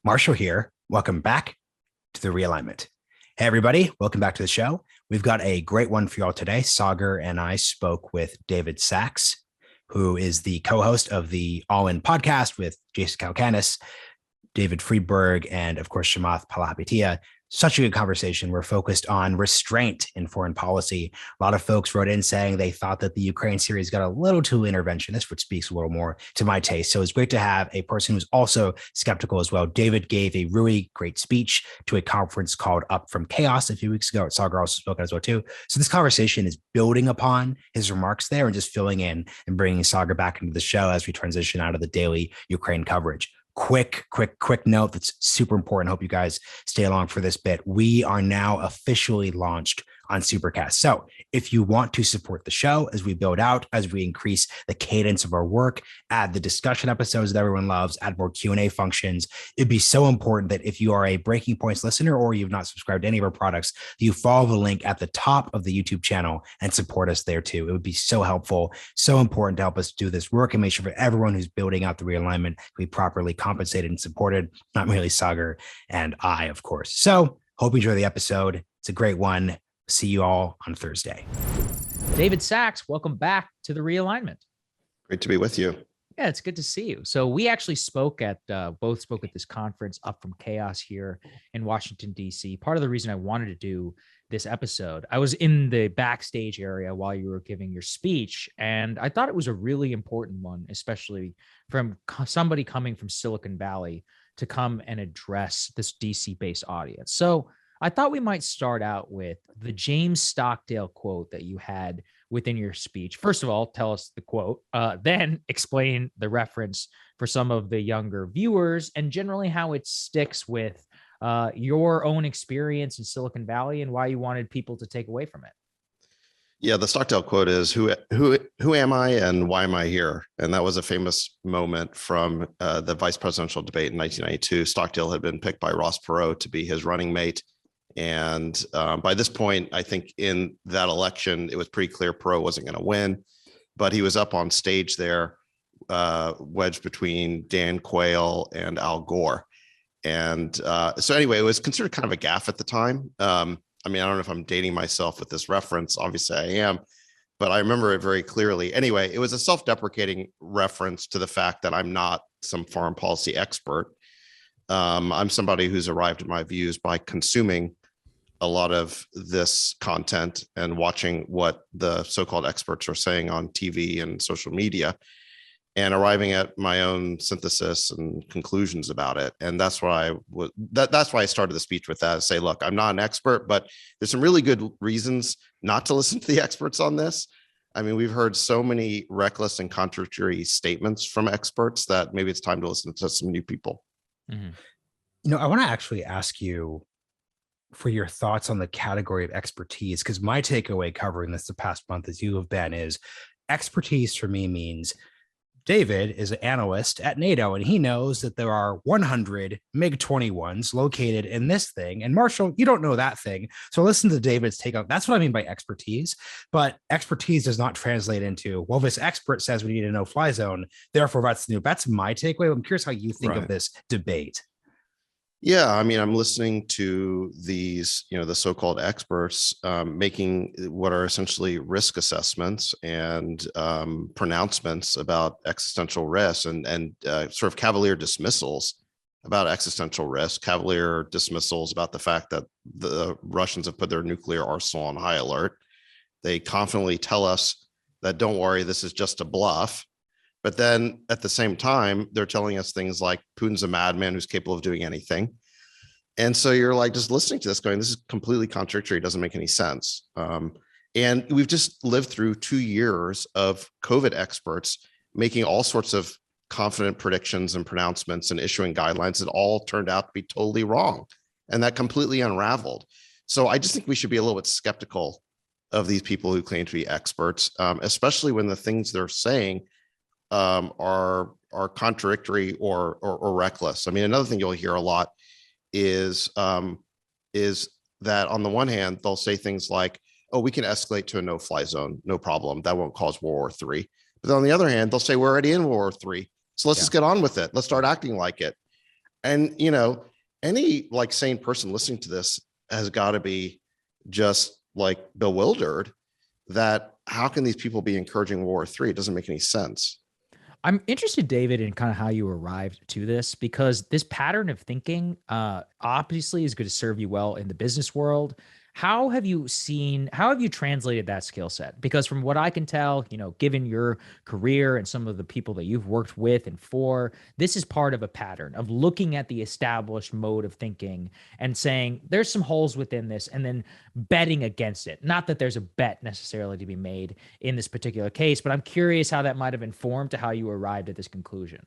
Marshall here. Welcome back to the Realignment. Hey, everybody. Welcome back to the show. We've got a great one for y'all today. Saagar and I spoke with David Sachs, who is the co-host of the All In podcast with Jason Calacanis, David Friedberg, and of course, Chamath Palihapitiya. Such a good conversation. We're focused on restraint in foreign policy. A lot of folks wrote in saying they thought that the Ukraine series got a little too interventionist, which speaks a little more to my taste. So it's great to have a person who's also skeptical as well. David gave a really great speech to a conference called Up from Chaos a few weeks ago. Saagar also spoke as well too. So this conversation is building upon his remarks there and just filling in and bringing Saagar back into the show as we transition out of the daily Ukraine coverage. Quick note that's super important. Hope you guys stay along for this bit. We are now officially launched on Supercast. So if you want to support the show as we build out, as we increase the cadence of our work, add the discussion episodes that everyone loves, add more Q&A functions, it'd be so important that if you are a Breaking Points listener or you've not subscribed to any of our products, you follow the link at the top of the YouTube channel and support us there too. It would be so helpful, so important to help us do this work and make sure for everyone who's building out the realignment to be properly compensated and supported, not merely Saagar and I, of course. So hope you enjoy the episode. It's a great one. See you all on Thursday. David Sachs, welcome back to the Realignment. Great to be with you. Yeah, it's good to see you. So we actually both spoke at this conference Up from Chaos here in Washington, D.C. Part of the reason I wanted to do this episode, I was in the backstage area while you were giving your speech, and I thought it was a really important one, especially from somebody coming from Silicon Valley to come and address this DC-based audience. So I thought we might start out with the James Stockdale quote that you had within your speech. First of all, tell us the quote, then explain the reference for some of the younger viewers and generally how it sticks with your own experience in Silicon Valley and why you wanted people to take away from it. Yeah, the Stockdale quote is, who am I and why am I here? And that was a famous moment from the vice presidential debate in 1992. Stockdale had been picked by Ross Perot to be his running mate. And by this point, I think in that election, it was pretty clear Perot wasn't going to win, but he was up on stage there, wedged between Dan Quayle and Al Gore. And so anyway, it was considered kind of a gaffe at the time. I mean, I don't know if I'm dating myself with this reference. Obviously I am, but I remember it very clearly. Anyway, it was a self-deprecating reference to the fact that I'm not some foreign policy expert. I'm somebody who's arrived at my views by consuming a lot of this content and watching what the so-called experts are saying on TV and social media and arriving at my own synthesis and conclusions about it. And that's why that's why I started the speech with that, say, look, I'm not an expert, but there's some really good reasons not to listen to the experts on this. I mean, we've heard so many reckless and contradictory statements from experts that maybe it's time to listen to some new people. Mm-hmm. You know, I want to actually ask you for your thoughts on the category of expertise, because my takeaway covering this the past month as you have been is expertise for me means David is an analyst at NATO and he knows that there are 100 MiG-21s located in this thing. And Marshall, you don't know that thing. So listen to David's take on that's what I mean by expertise. But expertise does not translate into, well, this expert says we need a no-fly zone. Therefore, that's new. That's my takeaway. I'm curious how you think of this debate. Yeah, I mean, I'm listening to these, the so-called experts making what are essentially risk assessments and pronouncements about existential risks and sort of cavalier dismissals about existential risk, cavalier dismissals about the fact that the Russians have put their nuclear arsenal on high alert. They confidently tell us that, don't worry, this is just a bluff. But then at the same time, they're telling us things like Putin's a madman who's capable of doing anything. And so you're like just listening to this going, this is completely contradictory. It doesn't make any sense. And we've just lived through 2 years of COVID experts making all sorts of confident predictions and pronouncements and issuing guidelines that all turned out to be totally wrong. And that completely unraveled. So I just think we should be a little bit skeptical of these people who claim to be experts, especially when the things they're saying are contradictory or reckless. I mean, another thing you'll hear a lot is that on the one hand, they'll say things like, oh, we can escalate to a no-fly zone, no problem. That won't cause World War III. But then on the other hand, they'll say we're already in World War III. So let's just get on with it. Let's start acting like it. And, any like sane person listening to this has got to be just like bewildered that how can these people be encouraging World War III? It doesn't make any sense. I'm interested, David, in kind of how you arrived to this, because this pattern of thinking obviously is going to serve you well in the business world. How have you translated that skill set? Because from what I can tell, given your career and some of the people that you've worked with and for, this is part of a pattern of looking at the established mode of thinking and saying there's some holes within this and then betting against it. Not that there's a bet necessarily to be made in this particular case, but I'm curious how that might have informed to how you arrived at this conclusion.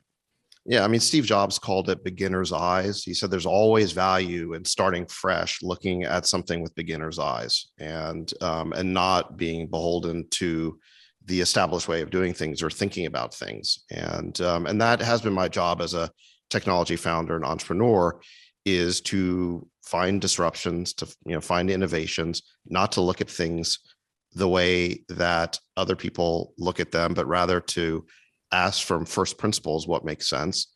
Yeah, I mean, Steve Jobs called it beginner's eyes. He said there's always value in starting fresh, looking at something with beginner's eyes, and not being beholden to the established way of doing things or thinking about things. And that has been my job as a technology founder and entrepreneur, is to find disruptions, to find innovations, not to look at things the way that other people look at them, but rather to ask from first principles what makes sense.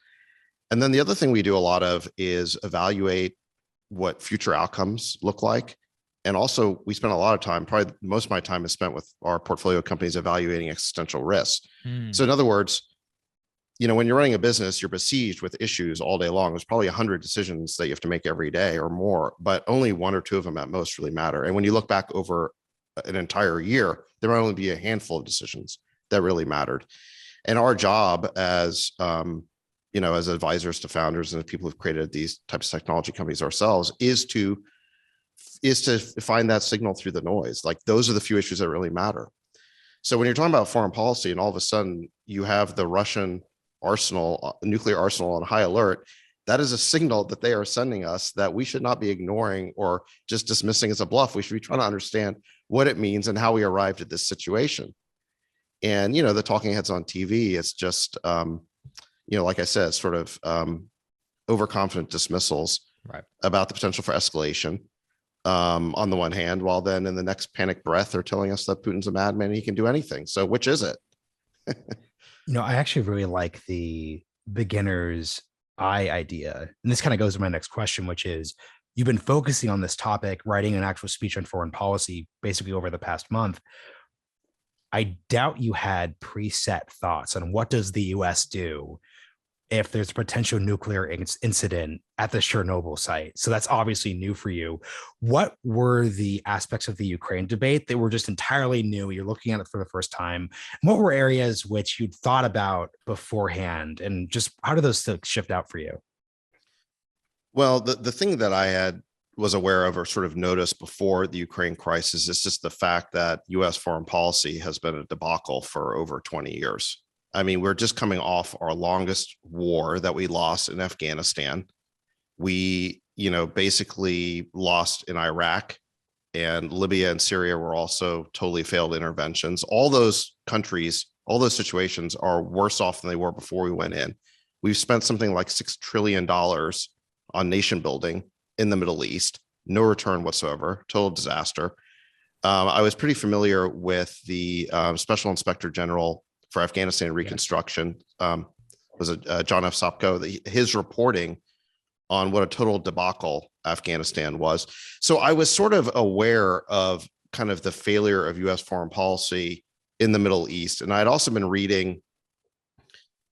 And then the other thing we do a lot of is evaluate what future outcomes look like. And also we spend a lot of time, probably most of my time is spent with our portfolio companies evaluating existential risks. So in other words, when you're running a business, you're besieged with issues all day long. There's probably 100 decisions that you have to make every day or more, but only one or two of them at most really matter. And when you look back over an entire year, there might only be a handful of decisions that really mattered. And our job as, as advisors to founders and the people who've created these types of technology companies ourselves is to find that signal through the noise. Like, those are the few issues that really matter. So when you're talking about foreign policy and all of a sudden you have the Russian nuclear arsenal on high alert, that is a signal that they are sending us that we should not be ignoring or just dismissing as a bluff. We should be trying to understand what it means and how we arrived at this situation. And, the talking heads on TV, it's just, like I said, sort of overconfident dismissals about the potential for escalation on the one hand, while then in the next panic breath, they're telling us that Putin's a madman and he can do anything. So which is it? I actually really like the beginner's eye idea. And this kind of goes to my next question, which is, you've been focusing on this topic, writing an actual speech on foreign policy basically over the past month. I doubt you had preset thoughts on what does the US do if there's a potential nuclear incident at the Chernobyl site. So that's obviously new for you. What were the aspects of the Ukraine debate that were just entirely new? You're looking at it for the first time. What were areas which you'd thought about beforehand, and just how did those shift out for you? Well, the thing that I was aware of or sort of noticed before the Ukraine crisis is just the fact that US foreign policy has been a debacle for over 20 years. I mean, we're just coming off our longest war that we lost in Afghanistan. We, basically lost in Iraq, and Libya and Syria were also totally failed interventions. All those countries, all those situations are worse off than they were before we went in. We've spent something like $6 trillion on nation building in the Middle East, no return whatsoever, total disaster. I was pretty familiar with the Special Inspector General for Afghanistan Reconstruction, was John F. Sopko, his reporting on what a total debacle Afghanistan was. So I was sort of aware of kind of the failure of US foreign policy in the Middle East. And I'd also been reading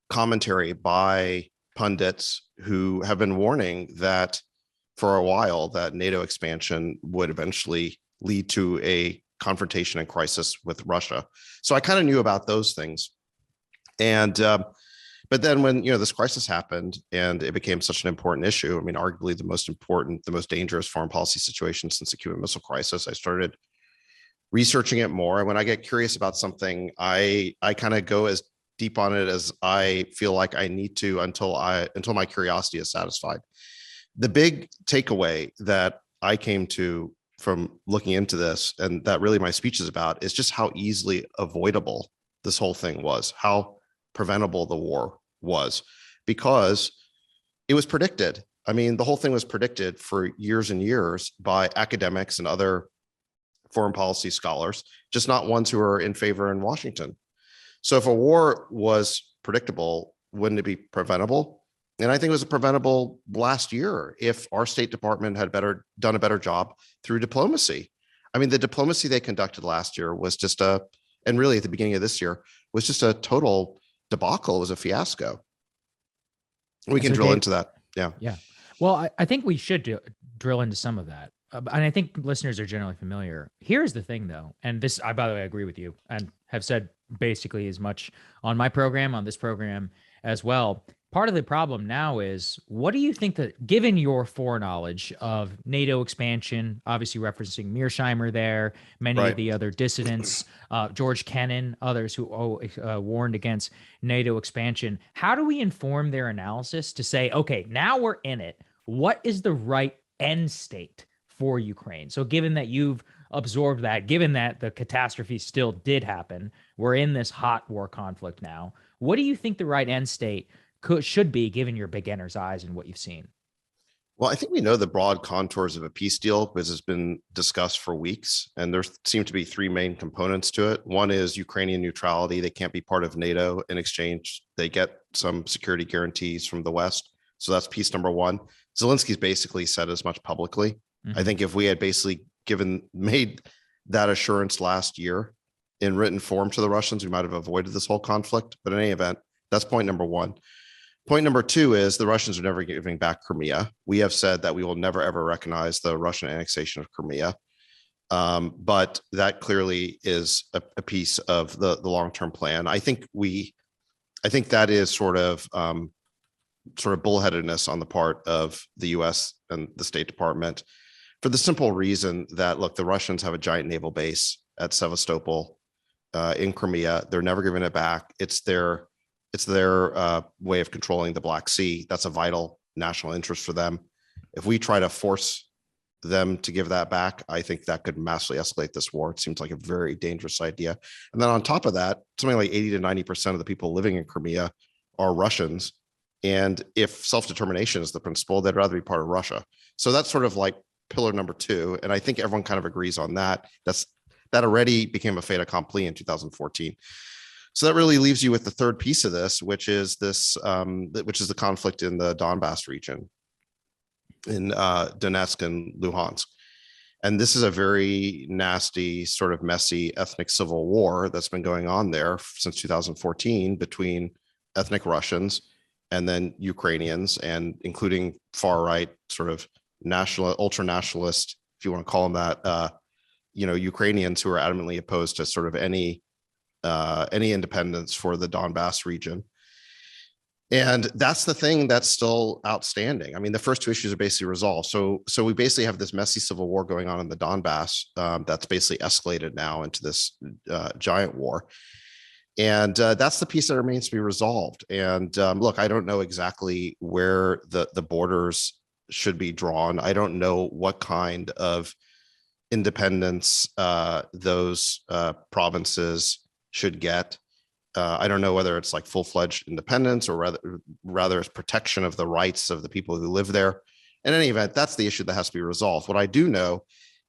commentary by pundits who have been warning that for a while that NATO expansion would eventually lead to a confrontation and crisis with Russia. So I kind of knew about those things. And but then when this crisis happened and it became such an important issue, I mean, arguably the most important, the most dangerous foreign policy situation since the Cuban Missile Crisis, I started researching it more. And when I get curious about something, I kind of go as deep on it as I feel like I need to until my curiosity is satisfied. The big takeaway that I came to from looking into this, and that really my speech is about, is just how easily avoidable this whole thing was, how preventable the war was, because it was predicted. I mean, the whole thing was predicted for years and years by academics and other foreign policy scholars, just not ones who are in favor in Washington. So if a war was predictable, wouldn't it be preventable? And I think it was preventable last year if our State Department had done a better job through diplomacy. I mean, the diplomacy they conducted last year was just and really at the beginning of this year was just a total debacle. It was a fiasco. We can drill into that. Yeah. Yeah. Well, I think we should drill into some of that. And I think listeners are generally familiar. Here's the thing, though, and this, by the way, I agree with you and have said basically as much on my program, on this program as well. Part of the problem now is, what do you think that, given your foreknowledge of NATO expansion, obviously referencing Mearsheimer there, many of the other dissidents, George Kennan, others who warned against NATO expansion, how do we inform their analysis to say, okay, now we're in it, what is the right end state for Ukraine? So given that you've absorbed that, given that the catastrophe still did happen, we're in this hot war conflict now, what do you think the right end state should be, given your beginner's eyes and what you've seen? Well, I think we know the broad contours of a peace deal because it's been discussed for weeks, and there seem to be three main components to it. One is Ukrainian neutrality. They can't be part of NATO. In exchange, they get some security guarantees from the West. So that's piece number one. Zelensky's basically said as much publicly. Mm-hmm. I think if we had basically made that assurance last year in written form to the Russians, we might have avoided this whole conflict. But in any event, that's point number one. Point number two is the Russians are never giving back Crimea. We have said that we will never, ever recognize the Russian annexation of Crimea. But that clearly is a piece of the long-term plan. I think that is sort of bullheadedness on the part of the US and the State Department, for the simple reason that, look, the Russians have a giant naval base at Sevastopol in Crimea. They're never giving it back. It's their way of controlling the Black Sea. That's a vital national interest for them. If we try to force them to give that back, I think that could massively escalate this war. It seems like a very dangerous idea. And then on top of that, something like 80 to 90% of the people living in Crimea are Russians. And if self-determination is the principle, they'd rather be part of Russia. So that's sort of like pillar number two. And I think everyone kind of agrees on that. That already became a fait accompli in 2014. So that really leaves you with the third piece of this, which is the conflict in the Donbass region, in Donetsk and Luhansk. And this is a very nasty, sort of messy ethnic civil war that's been going on there since 2014 between ethnic Russians and then Ukrainians, and including far right, sort of ultra nationalist, if you want to call them that, Ukrainians who are adamantly opposed to sort of any independence for the Donbass region. And that's the thing that's still outstanding. I mean, the first two issues are basically resolved. So we basically have this messy civil war going on in the Donbass that's basically escalated now into this giant war. And that's the piece that remains to be resolved. And look, I don't know exactly where the borders should be drawn. I don't know what kind of independence those provinces should get. I don't know whether it's like full-fledged independence or rather it's protection of the rights of the people who live there. In any event, that's the issue that has to be resolved. What I do know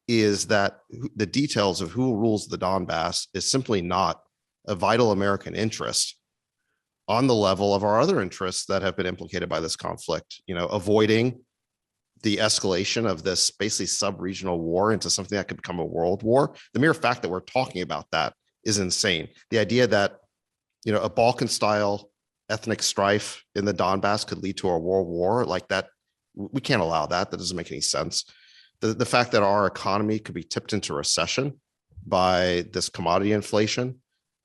is that the details of who rules the Donbass is simply not a vital American interest on the level of our other interests that have been implicated by this conflict. Avoiding the escalation of this basically sub-regional war into something that could become a world war. The mere fact that we're talking about that is insane. The idea that, a Balkan-style ethnic strife in the Donbass could lead to a world war like that, we can't allow that. That doesn't make any sense. The fact that our economy could be tipped into recession by this commodity inflation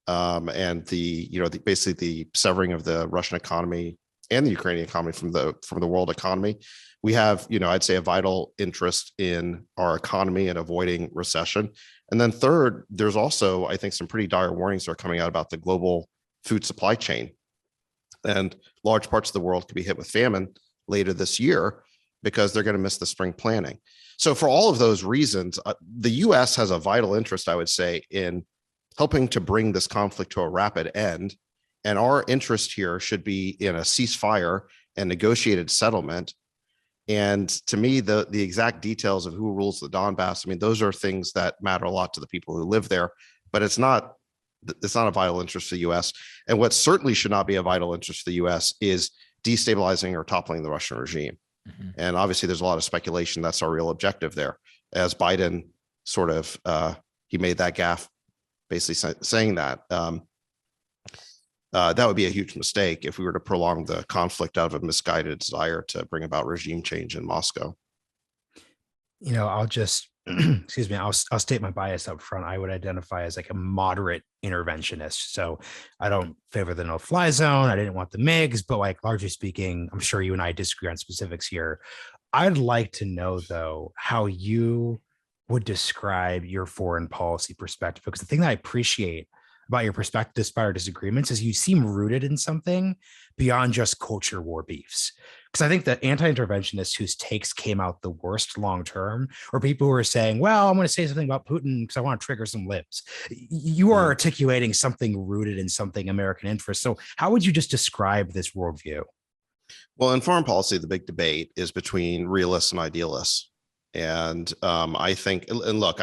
and basically the severing of the Russian economy and the Ukrainian economy from the world economy. We have, I'd say, a vital interest in our economy and avoiding recession. And then third, there's also, I think, some pretty dire warnings that are coming out about the global food supply chain. And large parts of the world could be hit with famine later this year because they're going to miss the spring planting. So for all of those reasons, the U.S. has a vital interest, I would say, in helping to bring this conflict to a rapid end. And our interest here should be in a ceasefire and negotiated settlement. And to me, the exact details of who rules the Donbass, I mean, those are things that matter a lot to the people who live there, but it's not a vital interest for the U.S. And what certainly should not be a vital interest for the U.S. is destabilizing or toppling the Russian regime. And obviously, there's a lot of speculation that's our real objective there. As Biden sort of, he made that gaffe, basically saying that. That would be a huge mistake if we were to prolong the conflict out of a misguided desire to bring about regime change in Moscow. I'll just, excuse me, I'll state my bias up front. I would identify as like a moderate interventionist. So I don't favor the no-fly zone. I didn't want the MiGs, but like largely speaking, I'm sure you and I disagree on specifics here. I'd like to know, though, how you would describe your foreign policy perspective, because the thing that I appreciate about your perspective, despite our disagreements, is you seem rooted in something beyond just culture war beefs. Because I think the anti-interventionists whose takes came out the worst long term are people who are saying, well, I'm going to say something about Putin because I want to trigger some libs. You are articulating something rooted in something American interest. So how would you just describe this worldview? Well, in foreign policy, the big debate is between realists and idealists. And I think, and look,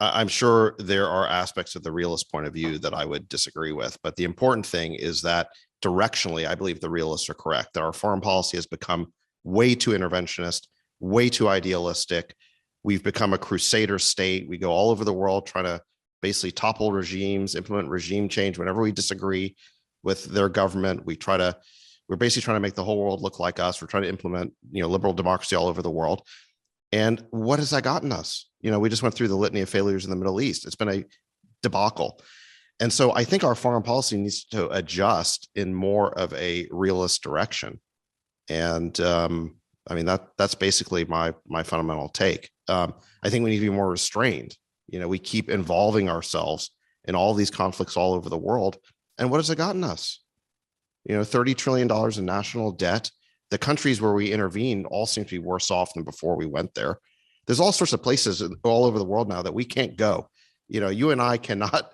I'm sure there are aspects of the realist point of view that I would disagree with, but the important thing is that directionally, I believe the realists are correct, that our foreign policy has become way too interventionist, way too idealistic. We've become a crusader state. We go all over the world trying to basically topple regimes, implement regime change. Whenever we disagree with their government, we're basically trying to make the whole world look like us. We're trying to implement, liberal democracy all over the world. And what has that gotten us? We just went through the litany of failures in the Middle East. It's been a debacle. And so I think our foreign policy needs to adjust in more of a realist direction. And that's basically my fundamental take. I think we need to be more restrained. We keep involving ourselves in all these conflicts all over the world. And what has it gotten us? $30 trillion in national debt. The countries where we intervene all seem to be worse off than before we went there. There's all sorts of places all over the world now that we can't go. You and I cannot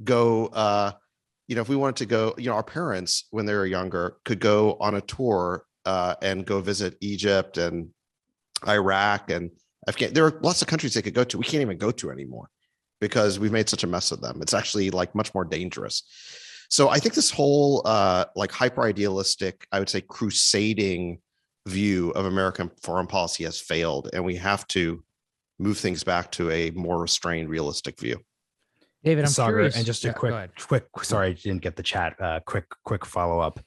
go. If we wanted to go, our parents, when they were younger, could go on a tour and go visit Egypt and Iraq and Afghanistan. There are lots of countries they could go to. We can't even go to anymore because we've made such a mess of them. It's actually like much more dangerous. So I think this whole hyper idealistic, I would say crusading view of American foreign policy has failed, and we have to move things back to a more restrained, realistic view. David, I'm Saagar, curious. and just a quick, sorry, I didn't get the chat. Quick follow up.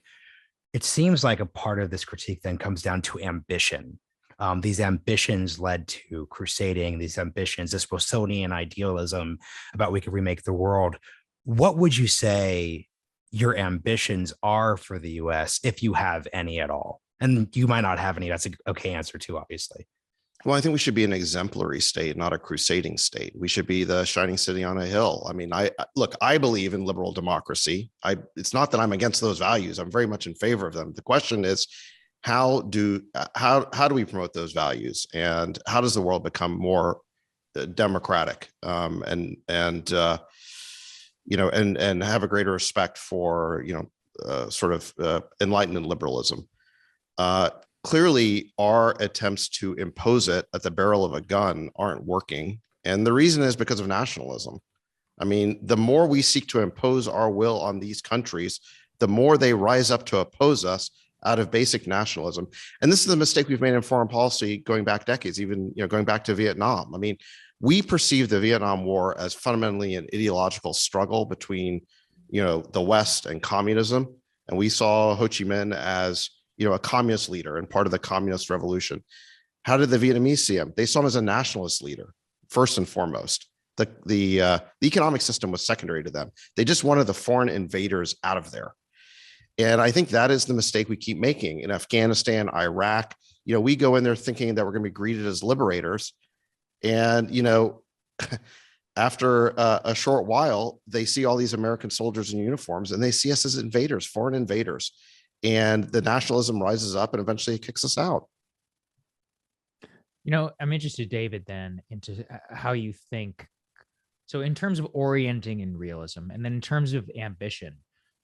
It seems like a part of this critique then comes down to ambition. These ambitions led to crusading. These ambitions, this Rousseauian idealism about we can remake the world. What would you say your ambitions are for the U.S. if you have any at all? And you might not have any. That's an okay answer too, obviously. Well, I think we should be an exemplary state, not a crusading state. We should be the shining city on a hill. I mean, I believe in liberal democracy. It's not that I'm against those values. I'm very much in favor of them. The question is, how do we promote those values, and how does the world become more democratic and have a greater respect for enlightenment liberalism? Clearly, our attempts to impose it at the barrel of a gun aren't working. And the reason is because of nationalism. I mean, the more we seek to impose our will on these countries, the more they rise up to oppose us out of basic nationalism. And this is the mistake we've made in foreign policy going back decades, even going back to Vietnam. I mean, we perceive the Vietnam War as fundamentally an ideological struggle between, the West and communism. And we saw Ho Chi Minh as a communist leader and part of the communist revolution. How did the Vietnamese see him? They saw him as a nationalist leader, first and foremost. The economic system was secondary to them. They just wanted the foreign invaders out of there. And I think that is the mistake we keep making in Afghanistan, Iraq. We go in there thinking that we're going to be greeted as liberators. And, after a short while, they see all these American soldiers in uniforms and they see us as invaders, foreign invaders. And the nationalism rises up and eventually it kicks us out. I'm interested, David, then into how you think. So in terms of orienting in realism, and then in terms of ambition,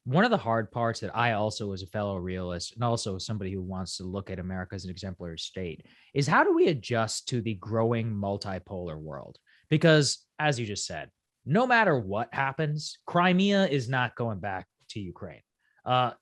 one of the hard parts that I also, as a fellow realist and also somebody who wants to look at America as an exemplary state, is how do we adjust to the growing multipolar world? Because as you just said, no matter what happens, Crimea is not going back to Ukraine.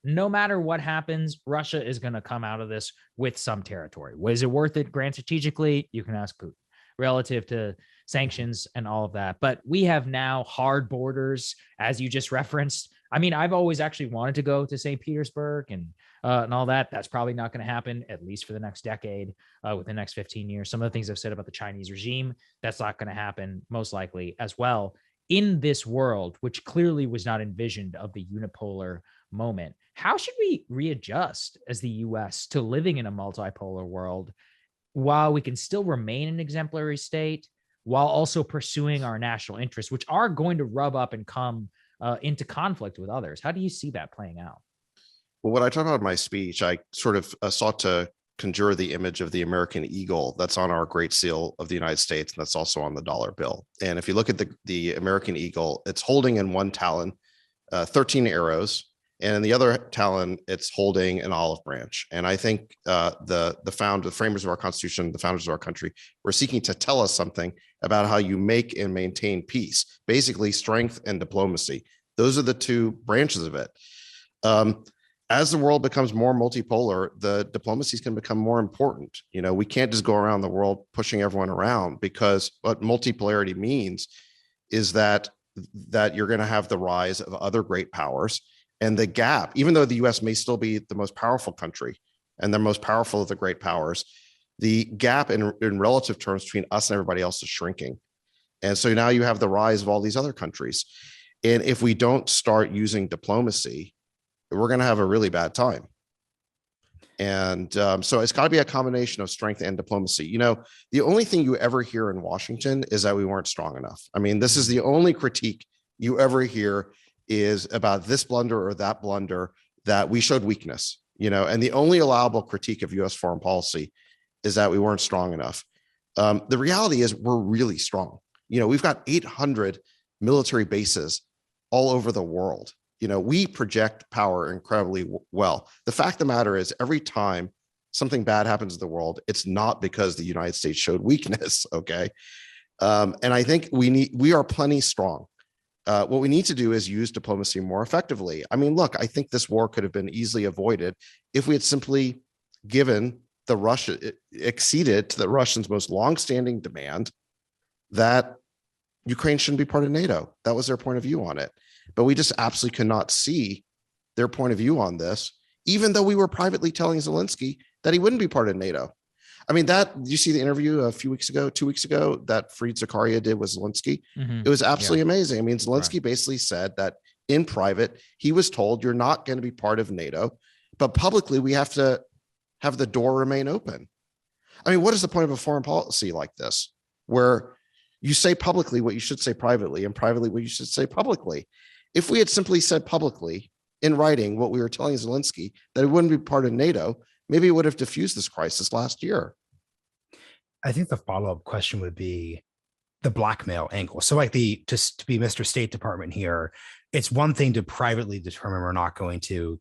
No matter what happens, Russia is going to come out of this with some territory. Was it worth it? Grand strategically, you can ask Putin relative to sanctions and all of that. But we have now hard borders, as you just referenced. I mean, I've always actually wanted to go to St. Petersburg and all that. That's probably not going to happen, at least for the next decade, within the next 15 years. Some of the things I've said about the Chinese regime, that's not going to happen, most likely as well. In this world, which clearly was not envisioned of the unipolar moment, how should we readjust as the US to living in a multipolar world while we can still remain an exemplary state, while also pursuing our national interests, which are going to rub up and come into conflict with others? How do you see that playing out? Well, when I talk about my speech, I sort of sought to conjure the image of the American eagle that's on our Great Seal of the United States, and that's also on the dollar bill. And if you look at the American eagle, it's holding in one talon 13 arrows, and in the other talon, it's holding an olive branch. And I think the framers of our Constitution, the founders of our country, were seeking to tell us something about how you make and maintain peace, basically strength and diplomacy. Those are the two branches of it. As the world becomes more multipolar, the diplomacies can become more important. You know, we can't just go around the world pushing everyone around, because what multipolarity means is that you're going to have the rise of other great powers, and the gap, even though the US may still be the most powerful country and the most powerful of the great powers, the gap in relative terms between us and everybody else is shrinking. And so now you have the rise of all these other countries. And if we don't start using diplomacy, we're going to have a really bad time. And so it's got to be a combination of strength and diplomacy. You know, the only thing you ever hear in Washington is that we weren't strong enough. I mean, this is the only critique you ever hear is about this blunder or that blunder, that we showed weakness, you know, and the only allowable critique of US foreign policy is that we weren't strong enough. The reality is we're really strong. You know, we've got 800 military bases all over the world. You know, we project power incredibly well. The fact of the matter is, every time something bad happens in the world, it's not because the United States showed weakness. Okay. And I think we are plenty strong. What we need to do is use diplomacy more effectively. I mean, look, I think this war could have been easily avoided if we had simply acceded to the Russians' most longstanding demand that Ukraine shouldn't be part of NATO. That was their point of view on it. But we just absolutely cannot see their point of view on this, even though we were privately telling Zelensky that he wouldn't be part of NATO. I mean, did you see the interview a few weeks ago, 2 weeks ago, that Fareed Zakaria did with Zelensky? Mm-hmm. It was absolutely amazing. I mean, Zelensky basically said that in private, he was told, you're not going to be part of NATO, but publicly we have to have the door remain open. I mean, what is the point of a foreign policy like this, where you say publicly what you should say privately, and privately what you should say publicly? If we had simply said publicly in writing what we were telling Zelensky, that it wouldn't be part of NATO, maybe it would have diffused this crisis last year. I think the follow-up question would be the blackmail angle. So like to be Mr. State Department here, it's one thing to privately determine we're not going to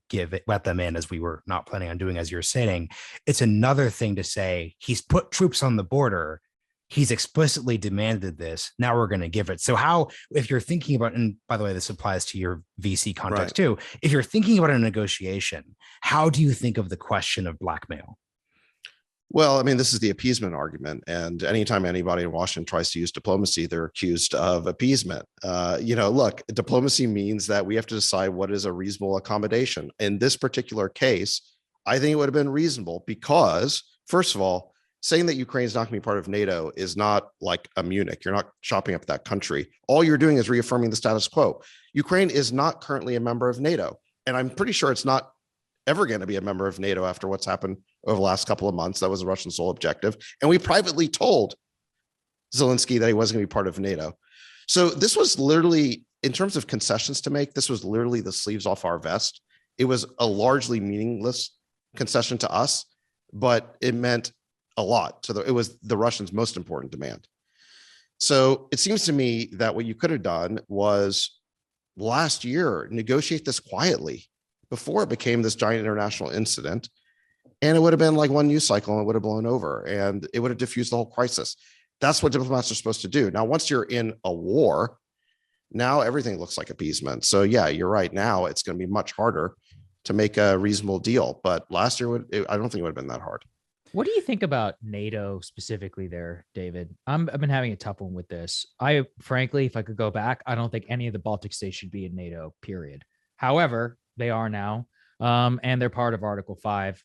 let them in, as we were not planning on doing, as you're saying. It's another thing to say he's put troops on the border, he's explicitly demanded this, now we're going to give it. So how, if you're thinking about, and by the way, this applies to your VC context too, if you're thinking about a negotiation, how do you think of the question of blackmail? Well, I mean, this is the appeasement argument. And anytime anybody in Washington tries to use diplomacy, they're accused of appeasement. Look, diplomacy means that we have to decide what is a reasonable accommodation. In this particular case, I think it would have been reasonable because, first of all, saying that Ukraine is not going to be part of NATO is not like a Munich. You're not chopping up that country. All you're doing is reaffirming the status quo. Ukraine is not currently a member of NATO. And I'm pretty sure it's not ever going to be a member of NATO after what's happened over the last couple of months. That was the Russian sole objective. And we privately told Zelensky that he wasn't going to be part of NATO. So this was literally, in terms of concessions to make, this was literally the sleeves off our vest. It was a largely meaningless concession to us, but it meant a lot to it was the Russians' most important demand. So it seems to me that what you could have done was last year, negotiate this quietly before it became this giant international incident. And it would have been like one news cycle and it would have blown over and it would have diffused the whole crisis. That's what diplomats are supposed to do. Now, once you're in a war, now everything looks like appeasement. So yeah, you're right. Now it's going to be much harder make a reasonable deal. But last year, I don't think it would have been that hard. What do you think about NATO specifically there, David? I've been having a tough one with this. Frankly, if I could go back, I don't think any of the Baltic states should be in NATO, period. However, they are now, and they're part of Article 5.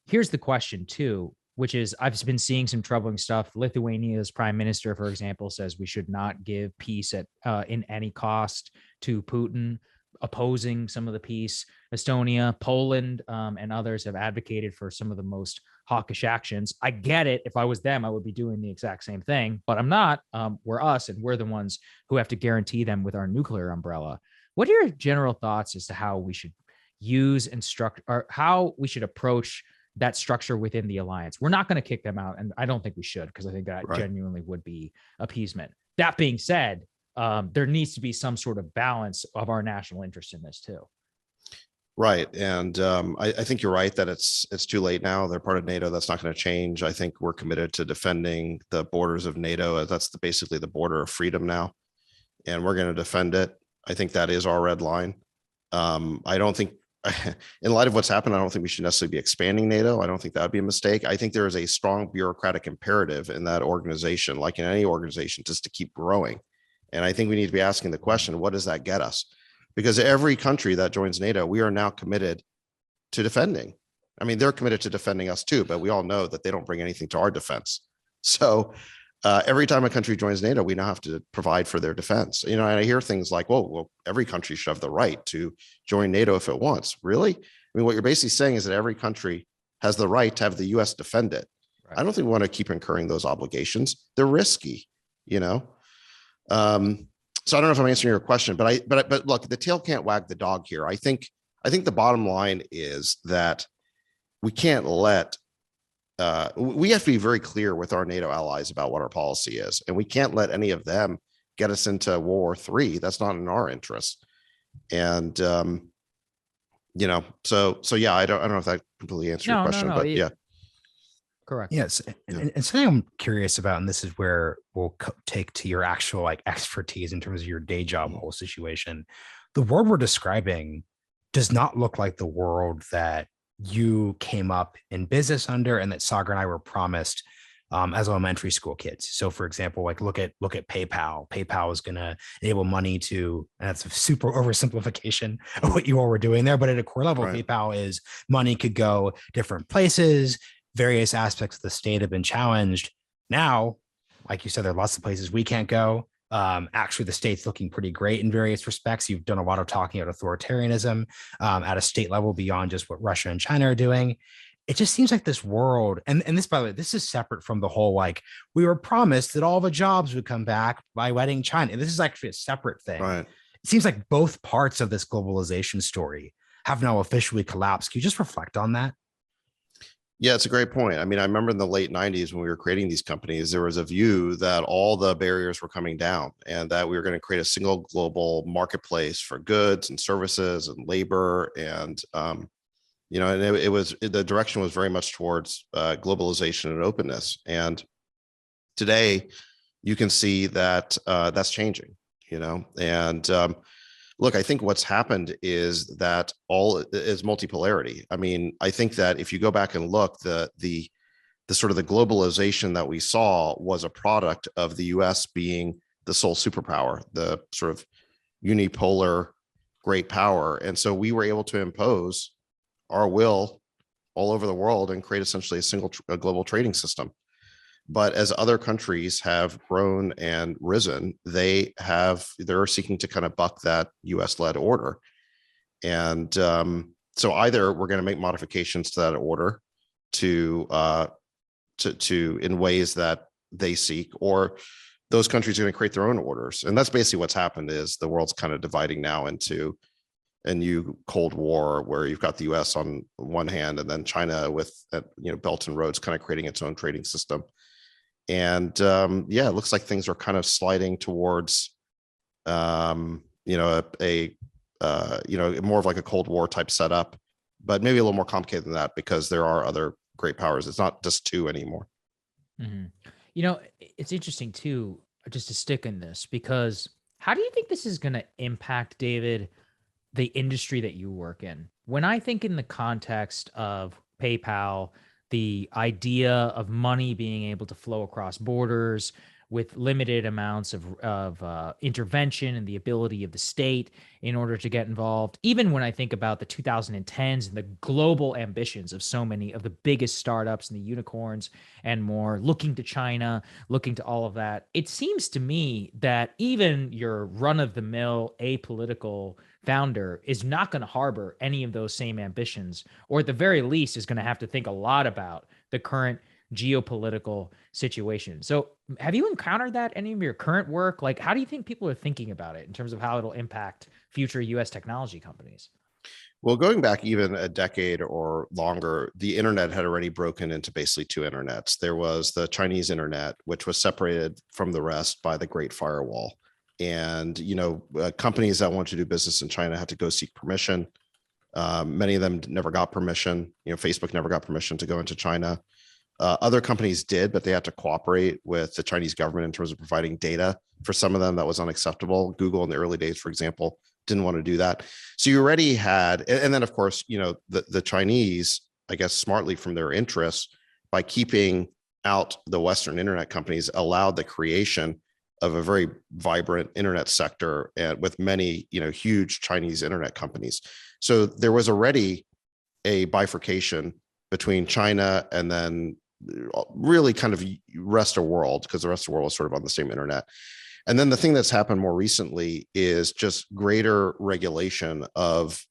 Here's the question, too, which is I've been seeing some troubling stuff. Lithuania's prime minister, for example, says we should not give peace at in any cost to Putin, opposing some of the peace. Estonia, Poland, and others have advocated for some of the most hawkish actions. I get it. If I was them, I would be doing the exact same thing, but I'm not. We're us, and we're the ones who have to guarantee them with our nuclear umbrella. What are your general thoughts as to how we should use and or how we should approach that structure within the alliance? We're not going to kick them out, and I don't think we should, because I think that genuinely would be appeasement. That being said, there needs to be some sort of balance of our national interest in this too. Right. And I think you're right that it's too late now. They're part of NATO. That's not going to change. I think we're committed to defending the borders of NATO. That's basically the border of freedom now. And we're going to defend it. I think that is our red line. I don't think, in light of what's happened, I don't think we should necessarily be expanding NATO. I don't think that would be a mistake. I think there is a strong bureaucratic imperative in that organization, like in any organization, just to keep growing. And I think we need to be asking the question, what does that get us? Because every country that joins NATO, we are now committed to defending. I mean, they're committed to defending us too, but we all know that they don't bring anything to our defense. So every time a country joins NATO, we now have to provide for their defense. And I hear things like, well, every country should have the right to join NATO if it wants. Really? I mean, what you're basically saying is that every country has the right to have the US defend it. Right. I don't think we want to keep incurring those obligations. They're risky, So I don't know if I'm answering your question, but look, the tail can't wag the dog here. I think the bottom line is that we can't let, we have to be very clear with our NATO allies about what our policy is, and we can't let any of them get us into World War III. That's not in our interest. And, so yeah, I don't know if that completely answered your question, but yeah. Correct. Yes. And something I'm curious about, and this is where we'll take to your actual expertise in terms of your day job whole situation. The world we're describing does not look like the world that you came up in business under and that Saagar and I were promised as elementary school kids. So for example, look at PayPal. PayPal is going to enable money to, and that's a super oversimplification of what you all were doing there. But at a core level, PayPal is money could go different places. Various aspects of the state have been challenged. Now, like you said, there are lots of places we can't go. Actually, the state's looking pretty great in various respects. You've done a lot of talking about authoritarianism at a state level beyond just what Russia and China are doing. It just seems like this world, and this, by the way, this is separate from the whole, we were promised that all the jobs would come back by letting China. And this is actually a separate thing. Right. It seems like both parts of this globalization story have now officially collapsed. Can you just reflect on that? Yeah, it's a great point. I mean, I remember in the late 90s when we were creating these companies, there was a view that all the barriers were coming down and that we were going to create a single global marketplace for goods and services and labor. And, and it was, the direction was very much towards globalization and openness. And today you can see that that's changing, and look, I think what's happened is that all is multipolarity. I mean, I think that if you go back and look, the sort of the globalization that we saw was a product of the US being the sole superpower, the sort of unipolar great power. And so we were able to impose our will all over the world and create essentially a global trading system. But as other countries have grown and risen, they're seeking to kind of buck that US-led order. And so either we're going to make modifications to that order to in ways that they seek, or those countries are going to create their own orders. And that's basically what's happened, is the world's kind of dividing now into a new Cold War, where you've got the US on one hand and then China with Belt and Roads kind of creating its own trading system. And it looks like things are kind of sliding towards, more of like a Cold War type setup, but maybe a little more complicated than that because there are other great powers. It's not just two anymore. Mm-hmm. It's interesting too, just to stick in this, because how do you think this is going to impact, David, the industry that you work in, when I think in the context of PayPal, the idea of money being able to flow across borders with limited amounts of intervention and the ability of the state in order to get involved, even when I think about the 2010s and the global ambitions of so many of the biggest startups and the unicorns and more, looking to China, looking to all of that, it seems to me that even your run-of-the-mill apolitical founder is not going to harbor any of those same ambitions, or at the very least is going to have to think a lot about the current geopolitical situation. So have you encountered that any of your current work? Like, how do you think people are thinking about it in terms of how it'll impact future US technology companies? Well, going back even a decade or longer, the internet had already broken into basically two internets. There was the Chinese internet, which was separated from the rest by the Great Firewall. And, companies that want to do business in China had to go seek permission. Many of them never got permission. Facebook never got permission to go into China. Other companies did, but they had to cooperate with the Chinese government in terms of providing data. For some of them, that was unacceptable. Google in the early days, for example, didn't want to do that. So you already had, and then of course, the Chinese, I guess, smartly from their interests, by keeping out the Western internet companies, allowed the creation of a very vibrant internet sector, and with many, huge Chinese internet companies. So there was already a bifurcation between China and then really kind of rest of world, because the rest of the world is sort of on the same internet. And then the thing that's happened more recently is just greater regulation of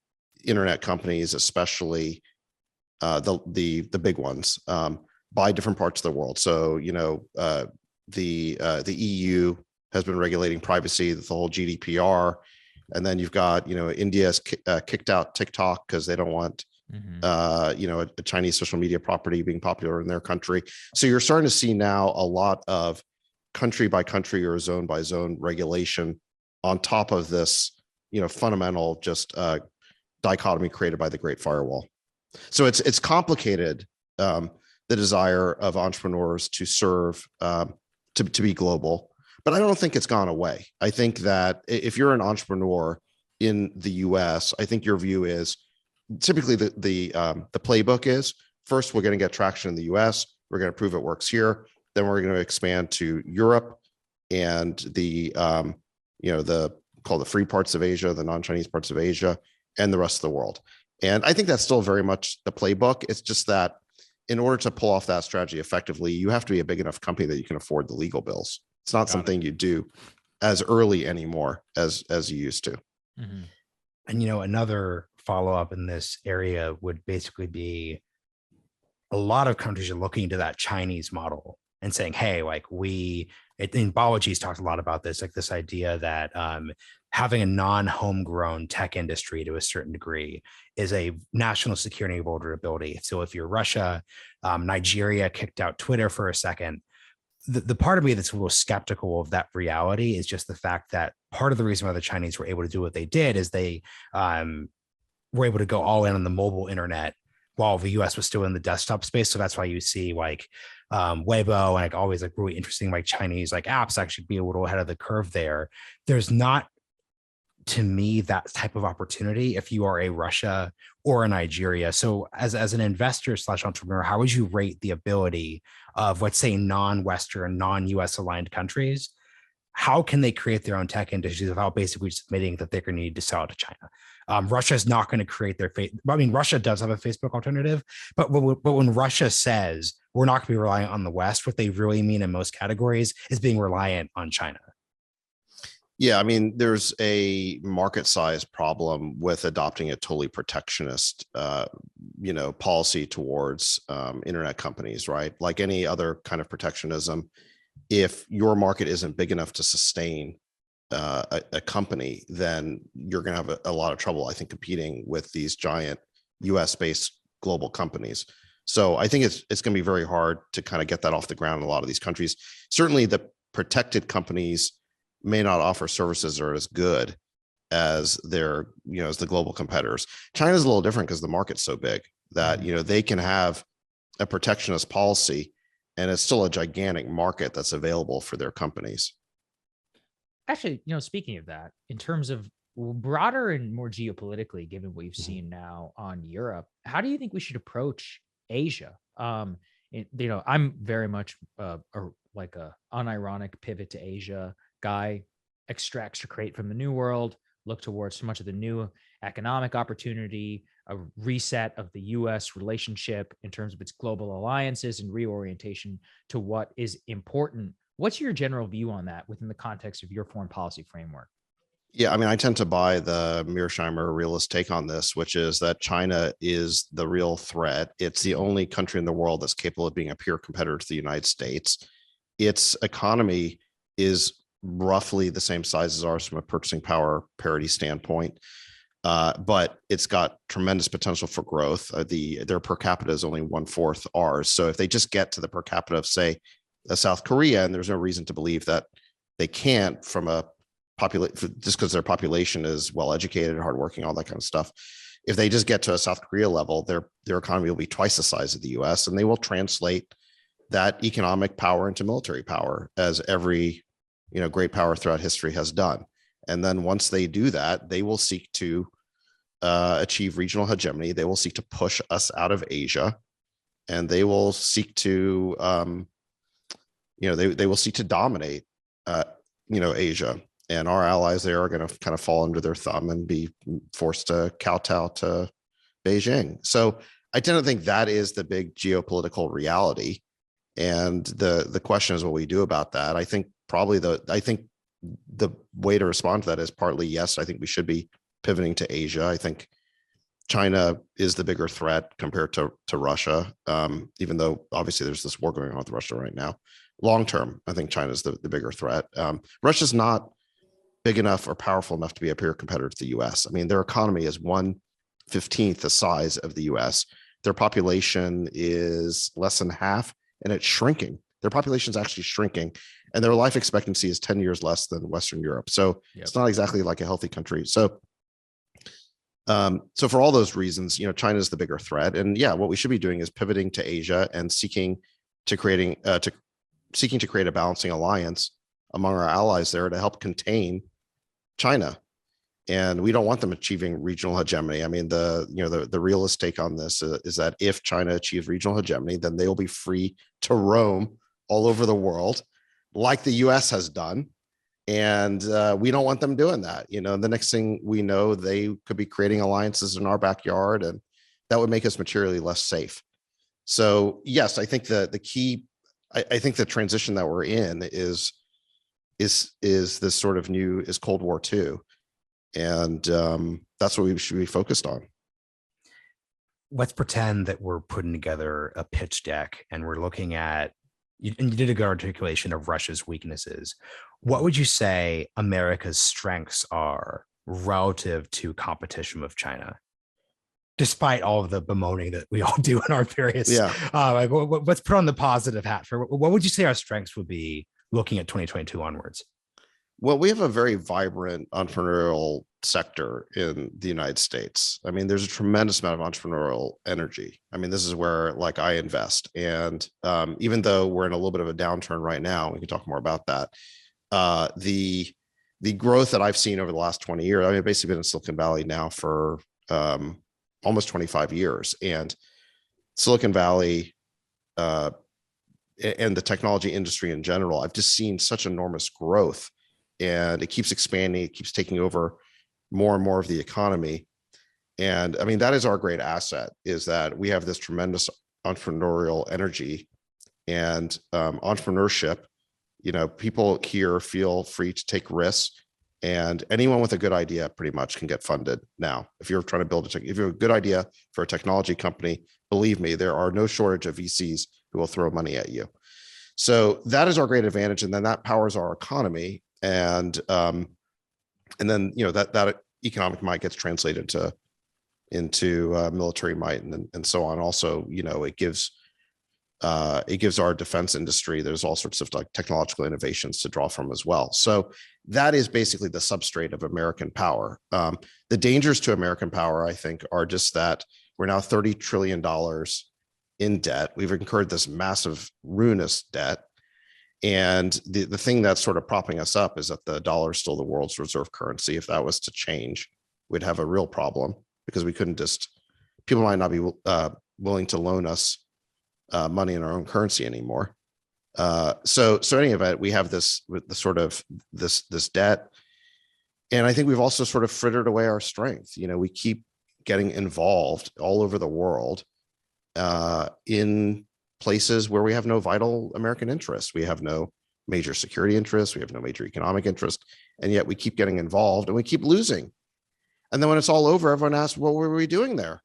internet companies, especially the big ones, by different parts of the world. So the EU has been regulating privacy, the whole GDPR, and then you've got India's kicked out TikTok because they don't want a Chinese social media property being popular in their country. So you're starting to see now a lot of country by country or zone by zone regulation on top of this, fundamental just dichotomy created by the Great Firewall. So it's complicated, the desire of entrepreneurs to serve, to be global, but I don't think it's gone away. I think that if you're an entrepreneur in the US, I think your view is, typically the playbook is, first we're going to get traction in the US, we're going to prove it works here, then we're going to expand to Europe and the called the free parts of Asia, the non-Chinese parts of Asia, and the rest of the world. And I think that's still very much the playbook. It's just that in order to pull off that strategy effectively, you have to be a big enough company that you can afford the legal bills. It's not something you do as early anymore as you used to. Mm-hmm. And another follow-up in this area would basically be, a lot of countries are looking to that Chinese model and saying, hey, in Balaji's talked a lot about this, like this idea that having a non-homegrown tech industry to a certain degree is a national security vulnerability. So if you're Russia, Nigeria kicked out Twitter for a second, the part of me that's a little skeptical of that reality is just the fact that part of the reason why the Chinese were able to do what they did is they were able to go all in on the mobile internet while the US was still in the desktop space. So that's why you see Weibo and always really interesting Chinese apps actually be a little ahead of the curve there. There's not, to me, that type of opportunity if you are a Russia or a Nigeria. So as an investor / entrepreneur, how would you rate the ability of, let's say, non-Western, non-US aligned countries? How can they create their own tech industries without basically just admitting that they're going to need to sell it to China? Russia is not going to create their Russia does have a Facebook alternative, but when Russia says we're not going to be reliant on the West, what they really mean in most categories is being reliant on China. Yeah, there's a market size problem with adopting a totally protectionist, policy towards internet companies, right? Like any other kind of protectionism, if your market isn't big enough to sustain a company, then you're going to have a lot of trouble, I think, competing with these giant US-based global companies. So I think it's going to be very hard to kind of get that off the ground in a lot of these countries. Certainly the protected companies may not offer services that are as good as their, as the global competitors. China's a little different because the market's so big that, they can have a protectionist policy and it's still a gigantic market that's available for their companies. Actually, speaking of that, in terms of broader and more geopolitically, given what you've seen now on Europe, how do you think we should approach Asia? I'm very much like a unironic pivot to Asia guy, extracate from the new world, look towards so much of the new economic opportunity, a reset of the U.S. relationship in terms of its global alliances and reorientation to what is important. What's your general view on that within the context of your foreign policy framework? Yeah, I mean, I tend to buy the Mearsheimer realist take on this, which is that China is the real threat. It's the only country in the world that's capable of being a peer competitor to the United States. Its economy is roughly the same size as ours from a purchasing power parity standpoint, but it's got tremendous potential for growth. Their per capita is only 1/4 ours. So if they just get to the per capita of, say, South Korea, and there's no reason to believe that they can't from a just because their population is well educated, hardworking, all that kind of stuff. If they just get to a South Korea level, their economy will be twice the size of the US, and they will translate that economic power into military power, as every great power throughout history has done. And then once they do that, they will seek to achieve regional hegemony. They will seek to push us out of Asia, and they will seek to they will seek to dominate Asia. And our allies there are going to kind of fall under their thumb and be forced to kowtow to Beijing. So I tend to think that is the big geopolitical reality. And the question is what we do about that. I think the way to respond to that is partly, yes, I think we should be pivoting to Asia. I think China is the bigger threat compared to Russia, even though obviously there's this war going on with Russia right now. Long term, I think China's the bigger threat. Russia's not big enough or powerful enough to be a peer competitor to the US. I mean, their economy is 1/15 the size of the US. Their population is less than half, and it's shrinking. Their population is actually shrinking, and their life expectancy is 10 years less than Western Europe. So It's not exactly like a healthy country. So for all those reasons, China is the bigger threat. And yeah, what we should be doing is pivoting to Asia and seeking to create a balancing alliance among our allies there to help contain China. And we don't want them achieving regional hegemony. I mean, the realist take on this is that if China achieves regional hegemony, then they will be free to roam all over the world like the US has done. And we don't want them doing that. The next thing we know, they could be creating alliances in our backyard, and that would make us materially less safe. So yes, I think the key, I think the transition that we're in is this sort of new is Cold War II. And that's what we should be focused on. Let's pretend that we're putting together a pitch deck and we're looking at, and you did a good articulation of Russia's weaknesses. What would you say America's strengths are relative to competition with China? Despite all of the bemoaning that we all do in our various, let's put on the positive hat for what would you say our strengths would be looking at 2022 onwards? Well, we have a very vibrant entrepreneurial sector in the United States. I mean, there's a tremendous amount of entrepreneurial energy. I mean, this is where I invest. And even though we're in a little bit of a downturn right now, we can talk more about that. The growth that I've seen over the last 20 years, I've basically been in Silicon Valley now for almost 25 years. And Silicon Valley and the technology industry in general, I've just seen such enormous growth. And it keeps expanding, it keeps taking over more and more of the economy. And I mean, that is our great asset, is that we have this tremendous entrepreneurial energy and entrepreneurship. People here feel free to take risks, and anyone with a good idea pretty much can get funded now. If you're trying to if you have a good idea for a technology company, believe me, there are no shortage of VCs who will throw money at you. So that is our great advantage. And then that powers our economy. And then that economic might gets translated into military might and so on. Also, it gives our defense industry, there's all sorts of technological innovations to draw from as well. So that is basically the substrate of American power. The dangers to American power, I think, are just that we're now $30 trillion in debt. We've incurred this massive ruinous debt. And the thing that's sort of propping us up is that the dollar is still the world's reserve currency. If that was to change, we'd have a real problem, because we couldn't just, people might not be willing to loan us money in our own currency anymore. So any event, we have this with the sort of this debt. And I think we've also sort of frittered away our strength. We keep getting involved all over the world in places where we have no vital American interests. We have no major security interests. We have no major economic interest. And yet we keep getting involved and we keep losing. And then when it's all over, everyone asks, what were we doing there?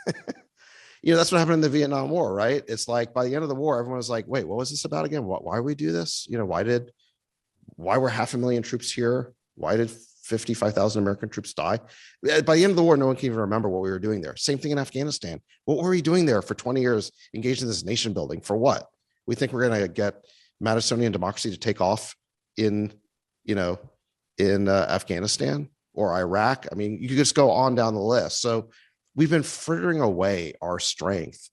That's what happened in the Vietnam War, right? It's like by the end of the war, everyone was like, wait, what was this about again? Why we do this? Why were 500,000 troops here? Why did 55,000 American troops die? By the end of the war, no one can even remember what we were doing there. Same thing in Afghanistan. What were we doing there for 20 years, engaged in this nation building? For what? We think we're going to get Madisonian democracy to take off in Afghanistan or Iraq. I mean, you could just go on down the list. So we've been frittering away our strength,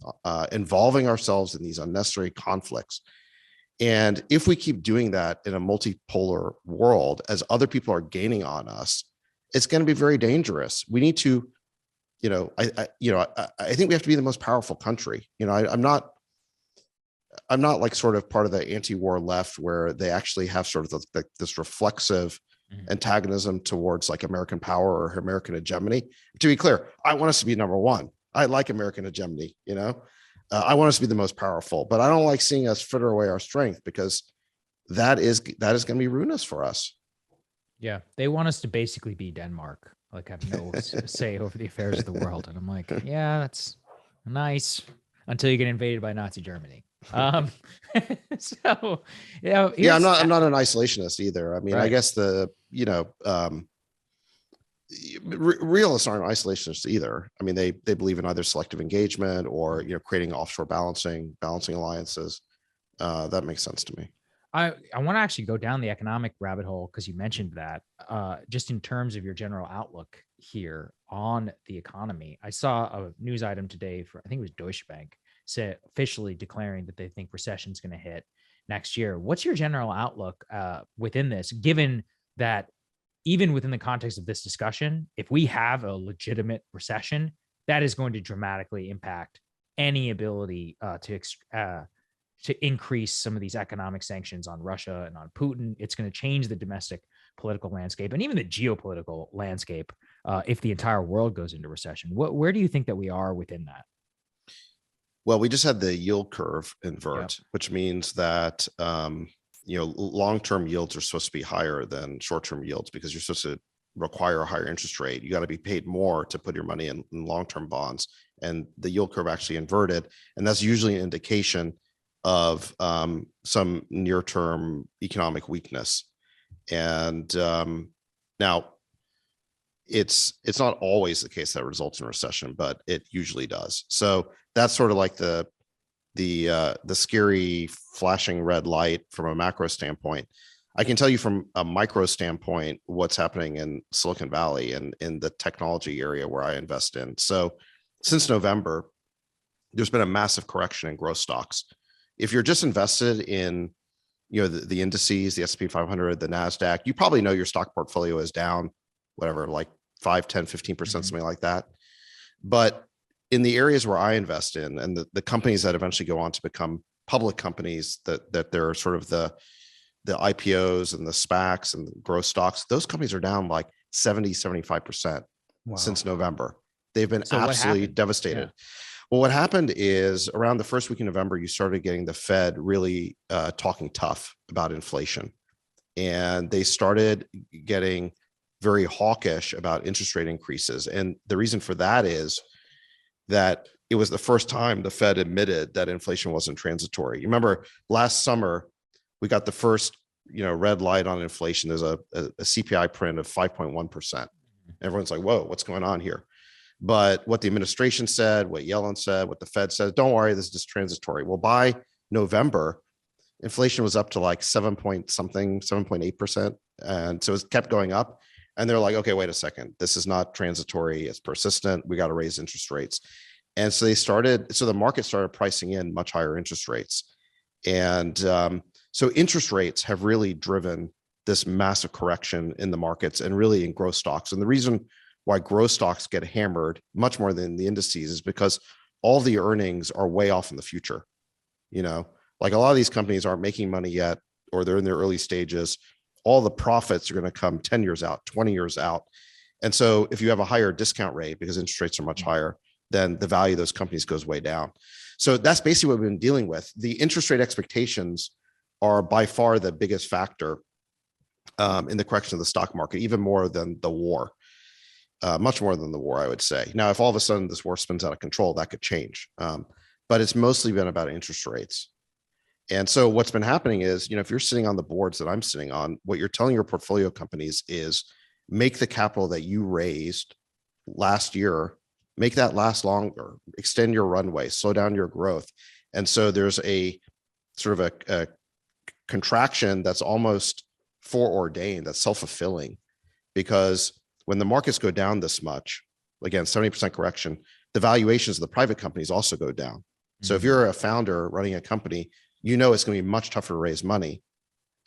involving ourselves in these unnecessary conflicts. And if we keep doing that in a multipolar world, as other people are gaining on us, it's going to be very dangerous. We need to, I think we have to be the most powerful country. I'm not like sort of part of the anti-war left where they actually have sort of this reflexive antagonism towards like American power or American hegemony. To be clear, I want us to be number one. I like American hegemony, I want us to be the most powerful, but I don't like seeing us fritter away our strength, because that is going to be ruinous for us. Yeah. They want us to basically be Denmark, like have no say over the affairs of the world. And I'm like, yeah, that's nice until you get invaded by Nazi Germany. I'm not an isolationist either. I mean, right. I guess realists aren't isolationists either. I mean, they believe in either selective engagement or creating offshore balancing alliances. That makes sense to me. I want to actually go down the economic rabbit hole because you mentioned that. Just in terms of your general outlook here on the economy, I saw a news item today for, I think it was Deutsche Bank, said officially declaring that they think recession is going to hit next year. What's your general outlook within this, given that even within the context of this discussion, if we have a legitimate recession, that is going to dramatically impact any ability to increase some of these economic sanctions on Russia and on Putin. It's going to change the domestic political landscape and even the geopolitical landscape if the entire world goes into recession. Where do you think that we are within that? Well, we just had the yield curve invert, which means that long-term yields are supposed to be higher than short-term yields because you're supposed to require a higher interest rate. You got to be paid more to put your money in long-term bonds, and the yield curve actually inverted, and that's usually an indication of some near-term economic weakness. And now, it's not always the case that results in recession, but it usually does. So that's sort of like the scary flashing red light from a macro standpoint. I can tell you from a micro standpoint what's happening in Silicon Valley and in the technology area where I invest in. So since November, there's been a massive correction in growth stocks. If you're just invested in the indices, the S&P 500, the NASDAQ, you probably know your stock portfolio is down, whatever, like 5, 10, 15%, something like that. But in the areas where I invest in, and the companies that eventually go on to become public companies, that they're sort of the IPOs and the SPACs and the growth stocks, those companies are down like 70, 75% since November. They've been absolutely devastated. Yeah. Well, what happened is around the first week in November, you started getting the Fed really talking tough about inflation. And they started getting very hawkish about interest rate increases. And the reason for that is that it was the first time the Fed admitted that inflation wasn't transitory. You remember last summer, we got the first, red light on inflation. There's a CPI print of 5.1%. Everyone's like, whoa, what's going on here? But what the administration said, what Yellen said, what the Fed said, don't worry, this is just transitory. Well, by November, inflation was up to like 7.8%. And so it kept going up. And they're like, okay, wait a second. This is not transitory. It's persistent. We got to raise interest rates. And so the market started pricing in much higher interest rates. And so So interest rates have really driven this massive correction in the markets and really in growth stocks. And the reason why growth stocks get hammered much more than the indices is because all the earnings are way off in the future. Like a lot of these companies aren't making money yet, or they're in their early stages. All the profits are going to come 10 years out, 20 years out. And so if you have a higher discount rate because interest rates are much higher, then the value of those companies goes way down. So that's basically what we've been dealing with. The interest rate expectations are by far the biggest factor in the correction of the stock market, even more than the war, much more than the war, I would say. Now, if all of a sudden this war spins out of control, that could change. But it's mostly been about interest rates. And so what's been happening is, if you're sitting on the boards that I'm sitting on, what you're telling your portfolio companies is make the capital that you raised last year, make that last longer, extend your runway, slow down your growth. And so there's a sort of a contraction that's almost foreordained, that's self-fulfilling, because when the markets go down this much, again, 70% correction, the valuations of the private companies also go down. So if you're a founder running a company, it's going to be much tougher to raise money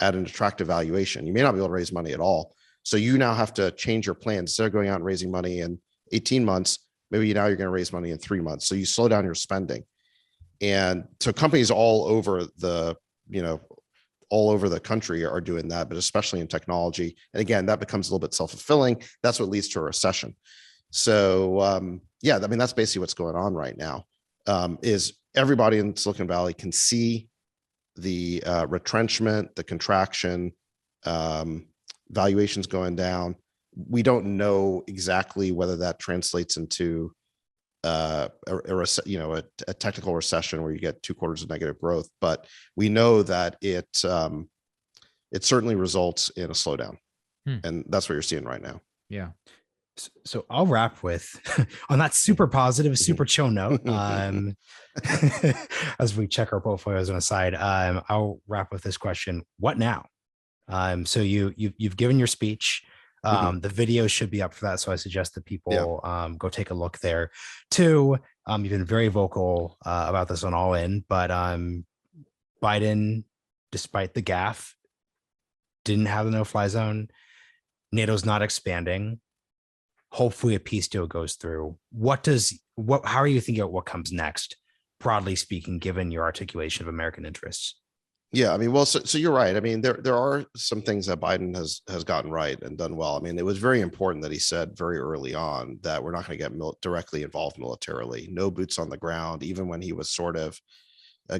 at an attractive valuation. You may not be able to raise money at all. So you now have to change your plan. Instead of going out and raising money in 18 months, maybe now you're going to raise money in 3 months. So you slow down your spending. And so companies all over the country are doing that, but especially in technology. And again, that becomes a little bit self-fulfilling. That's what leads to a recession. So that's basically what's going on right now. Is everybody in Silicon Valley can see the retrenchment, the contraction, valuations going down. We don't know exactly whether that translates into a technical recession where you get 2 quarters of negative growth, but we know that it certainly results in a slowdown, and that's what you're seeing right now. Yeah. So I'll wrap with on that super positive, super chill note. As we check our portfolios on the side, I'll wrap with this question: what now? So you've given your speech. The video should be up for that, so I suggest that people go take a look there. 2, you've been very vocal about this on All In, but Biden, despite the gaffe, didn't have the no-fly zone. NATO's not expanding. Hopefully a peace deal goes through. How are you thinking about what comes next, broadly speaking, given your articulation of American interests? Yeah, so you're right. There are some things that Biden has gotten right and done well. It was very important that he said very early on that we're not going to get directly involved militarily, no boots on the ground, even when he was sort of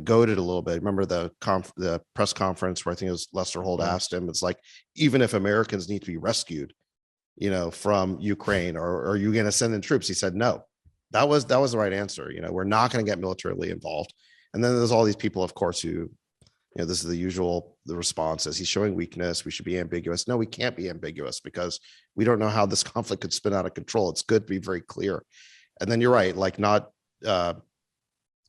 goaded a little bit. Remember the press conference where I think it was Lester Holt asked him, it's like, even if Americans need to be rescued, from Ukraine, or are you going to send in troops? He said, no. That was the right answer. We're not going to get militarily involved. And then there's all these people, of course, who, this is the response is he's showing weakness. We should be ambiguous. No, we can't be ambiguous because we don't know how this conflict could spin out of control. It's good to be very clear. And then you're right, like not,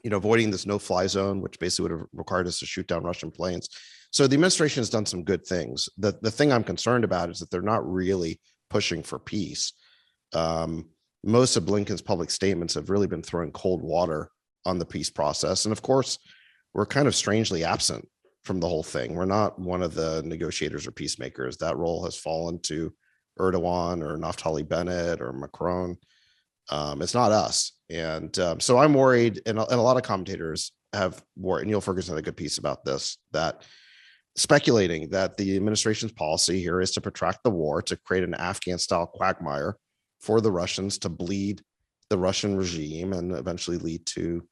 avoiding this no-fly zone, which basically would have required us to shoot down Russian planes. So the administration has done some good things. The thing I'm concerned about is that they're not really pushing for peace. Most of Blinken's public statements have really been throwing cold water on the peace process. And of course, we're kind of strangely absent from the whole thing. We're not one of the negotiators or peacemakers. That role has fallen to Erdogan or Naftali Bennett or Macron. It's not us. And so I'm worried, and a lot of commentators have worried, and Neil Ferguson had a good piece about this, that speculating that the administration's policy here is to protract the war, to create an Afghan-style quagmire for the Russians to bleed the Russian regime and eventually lead to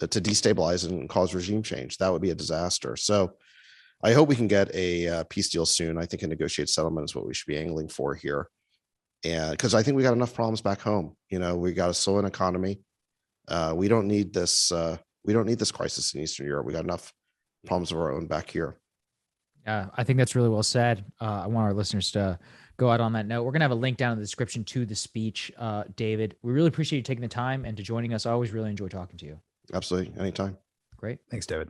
destabilize and cause regime change. That would be a disaster. So I hope we can get a peace deal soon. I think a negotiated settlement is what we should be angling for here. And because I think we got enough problems back home. We got a slow economy. We don't need this. We don't need this crisis in Eastern Europe. We got enough problems of our own back here. Yeah, I think that's really well said. I want our listeners to go out on that note. We're going to have a link down in the description to the speech, David. We really appreciate you taking the time and to joining us. I always really enjoy talking to you. Absolutely. Anytime. Great. Thanks, David.